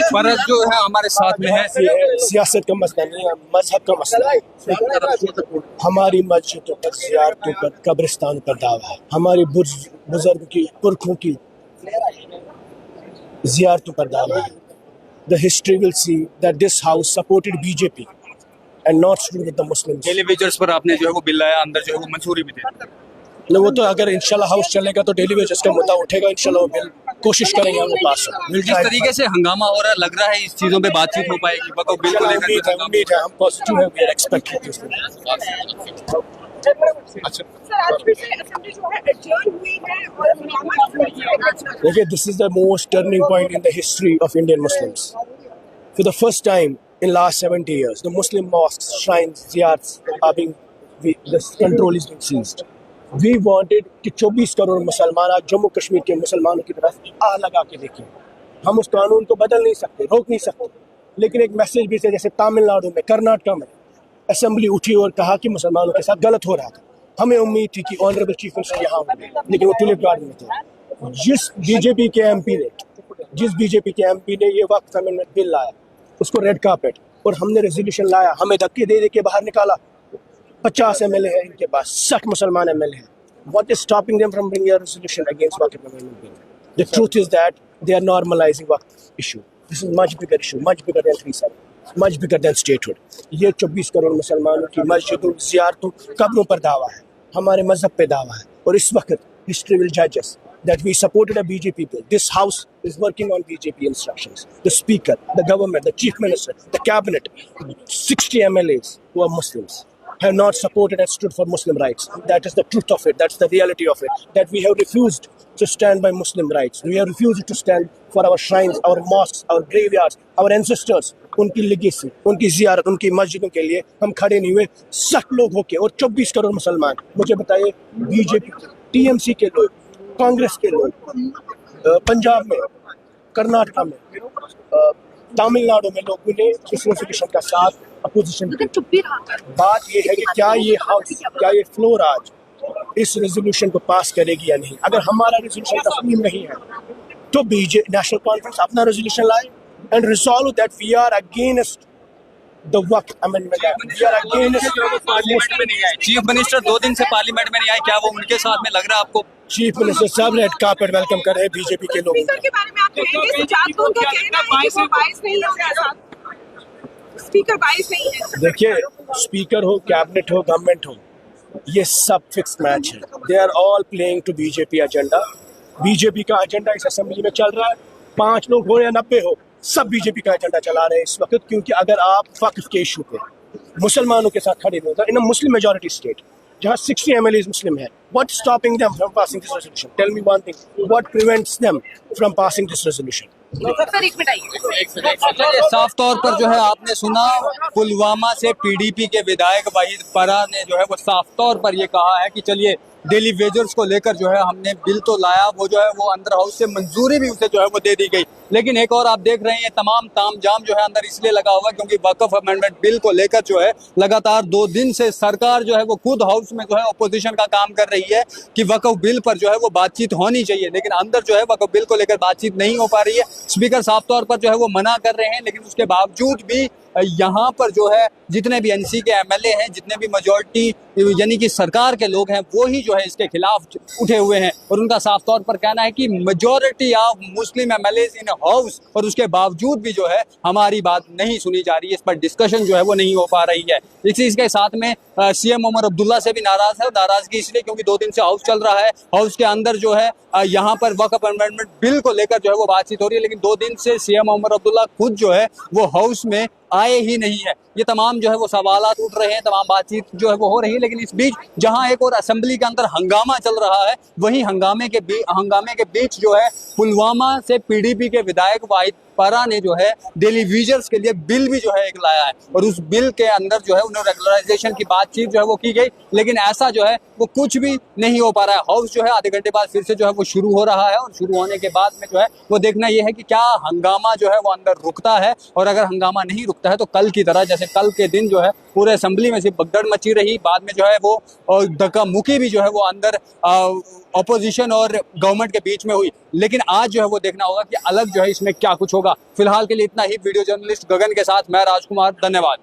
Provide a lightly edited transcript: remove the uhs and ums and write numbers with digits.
फर्ज जो है हमारे साथ में है। सियासत का मसला नहीं है, मजहब का मसला है। हमारी मस्जिदों पर, ज़ियारतों पर, कब्रिस्तान पर दावा है। हमारी बुजुर्ग की, पुरखों की ज़ियारतों पर दावा है। The history will see that this house supported BJP and not stood with the Muslims. Daily wagers पर आपने जो है वो बिल लाया, अंदर जो है वो मंजूरी भी दे दी। नहीं, वो तो अगर इंशाल्लाह हाउस चलेगा तो डेली वेजेस का मुद्दा उठेगा, इंशाल्लाह वो बिल कोशिश करेंगे हम पास हो। जिस तरीके से हंगामा हो रहा है, लग रहा है इस चीजों पे बातचीत हो पाएगी, वक्फ बिल को लेकर। उम्मीद है, हम पॉजिटिव है, वी आर एक्सपेक्टिंग दिस। देखिए, this is the most turning point in the history of Indian Muslims. For the first time in last 70 years, the Muslim mosques, shrines, ziyarats are being, the control is being seized. We wanted कि 24 करोड़ मुसलमान आज जम्मू कश्मीर के मुसलमानों की तरफ आ लगा के देखें। हम उस कानून को बदल नहीं सकते, रोक नहीं सकते, लेकिन एक मैसेज भी थे। जैसे तमिलनाडु में, कर्नाटक में असेंबली उठी और कहा कि मुसलमानों के साथ गलत हो रहा था। हमें उम्मीद थी कि ऑनरेबल चीफ मिनिस्टर यहाँ होंगे, लेकिन वो टुलिप गार्डन में थे। जिस बीजेपी के एमपी ने ये वक्त अमेंडमेंट बिल लाया, उसको रेड कार्पेट, और हमने रेजोल्यूशन लाया, हमें धक्के दे के बाहर निकाला। 50 MLA है इनके पास, 60 मुसलमान MLA हैं। What is stopping them from bringing a resolution against Waqf Amendment bill? The truth is that they are normalizing Waqf issue. This is much bigger issue, much bigger than 3-7, much bigger than statehood. ये 24 करोड़ मुसलमानों की मस्जिदों, ज़ियारतों, कब्रों पर दावा है, हमारे मजहब पे दावा है। और इस वक्त history will judge us that we supported a BJP bill. This house is working on BJP instructions. The speaker, the government, the chief minister, the cabinet, 60 MLAs who are Muslims have not supported and stood for Muslim rights. That is the truth of it. That's the reality of it. That we have refused to stand by Muslim rights. We have refused to stand for our shrines, our mosques, our graveyards, our ancestors. उनकी legacy, उनकी ज़ियारत, उनकी मस्जिदों के लिए हम खड़े नहीं हुए। 60 लोग होके और 24 करोड़ मुसलमान। मुझे बताइए, बीजेपी, TMC के लोग, कांग्रेस के लोग, पंजाब में, कर्नाटक में, तमिलनाडु में लोगों ने इस रेजोल्यूशन का साथ अपोजिशन किया। बात ये है कि क्या ये हाउस, क्या ये फ्लोर आज इस रेजोल्यूशन को पास करेगी या नहीं। अगर हमारा रेजोल्यूशन तस्लीम नहीं है तो नेशनल कॉन्फ्रेंस अपना रेजोल्यूशन लाए and resolve that we are against the Waqf Amendment Act. We are against parliament में नहीं आए। चीफ मिनिस्टर 2 दिन से पार्लियामेंट में नहीं आए, क्या वो उनके साथ में लग रहा है आपको? चीफ मिनिस्टर साहब रेड कार्पेट वेलकम कर रहे हैं बीजेपी के लोगों को। के बारे में आप कहेंगे, सुजात को कहना है कि वो बाइस नहीं होगा, स्पीकर बाइस नहीं है। देखिए, स्पीकर हो, कैबिनेट हो, गवर्नमेंट हो, ये सब फिक्स मैच है। They are all playing to BJP agenda. BJP का एजेंडा इस असेंबली में चल रहा है। 5 लोग हो या 90 हो, सब बीजेपी का एजेंडा चला रहे हैं इस वक्त। क्योंकि अगर आप वक्फ के इशू पे मुसलमानों के साथ खड़े होता इन अ मुस्लिम मेजॉरिटी स्टेट जहाँ 60 MLAs मुस्लिम है, what stopping them from passing this resolution? Tell me one thing, what prevents them from passing this resolution? Sir एक मिनट आइए। साफ तौर पर जो है आपने सुना, पुलवामा से PDP के विधायक वाहिद परा ने जो है वो साफ तौर पर ये कहा है कि चलिए डेली वेजर्स को लेकर जो है हमने बिल तो लाया, वो जो है वो अंदर हाउस से मंजूरी भी उसे जो है वो दे दी गई। लेकिन एक और आप देख रहे हैं, तमाम तामझाम जो है अंदर इसलिए लगा हुआ क्योंकि वक्फ अमेंडमेंट बिल को लेकर जो है लगातार 2 दिन से सरकार जो है वो खुद हाउस में जो है अपोजिशन का काम कर रही है कि वक्फ बिल पर जो है वो बातचीत होनी चाहिए, लेकिन अंदर जो है वक्फ बिल को लेकर बातचीत नहीं हो पा रही है। स्पीकर साफ तौर पर जो है वो मना कर रहे हैं, लेकिन उसके बावजूद भी यहाँ पर जो है जितने भी NC के MLA हैं, जितने भी मेजॉरिटी यानी कि सरकार के लोग हैं, वो ही जो है इसके खिलाफ उठे हुए हैं। और उनका साफ तौर पर कहना है कि majority of Muslim MLAs in house, और उसके बावजूद भी जो है हमारी बात नहीं सुनी जा रही है, इस पर डिस्कशन जो है वो नहीं हो पा रही है। इसके साथ में CM उमर अब्दुल्ला से भी नाराज है। नाराजगी इसलिए क्योंकि 2 दिन से हाउस चल रहा है, हाउस के अंदर जो है यहाँ पर वक्फ अमेंडमेंट बिल को लेकर जो है वो बातचीत हो रही है, लेकिन 2 दिन से CM उमर अब्दुल्ला खुद जो है वो हाउस में आए ही नहीं है। ये तमाम जो है वो सवालात उठ रहे हैं, तमाम बातचीत जो है वो हो रही है, लेकिन इस बीच जहां एक और असेंबली के अंदर हंगामा चल रहा है, वहीं हंगामे के बीच जो है पुलवामा से PDP के विधायक वाहिद परा ने जो है डेली विजर्स के लिए बिल भी जो है एक लाया है, और उस बिल के अंदर जो है उन्हें रेगुलराइजेशन की बातचीत जो है वो की गई, लेकिन ऐसा जो है वो कुछ भी नहीं हो पा रहा है। हाउस जो है आधे घंटे बाद फिर से जो है वो शुरू हो रहा है, और शुरू होने के बाद में जो है वो देखना ये है कि क्या हंगामा जो है वो अंदर रुकता है, और अगर हंगामा नहीं रुकता है तो कल की तरह, जैसे कल के दिन जो है पूरे असेंबली में सिर्फ भगदड़ मची रही, बाद में जो है वो धक्का मुक्की भी जो है वो अंदर अपोजिशन और गवर्नमेंट के बीच में हुई, लेकिन आज जो है वो देखना होगा कि अलग जो है इसमें क्या कुछ होगा। फिलहाल के लिए इतना ही। वीडियो जर्नलिस्ट गगन के साथ मैं राजकुमार, धन्यवाद।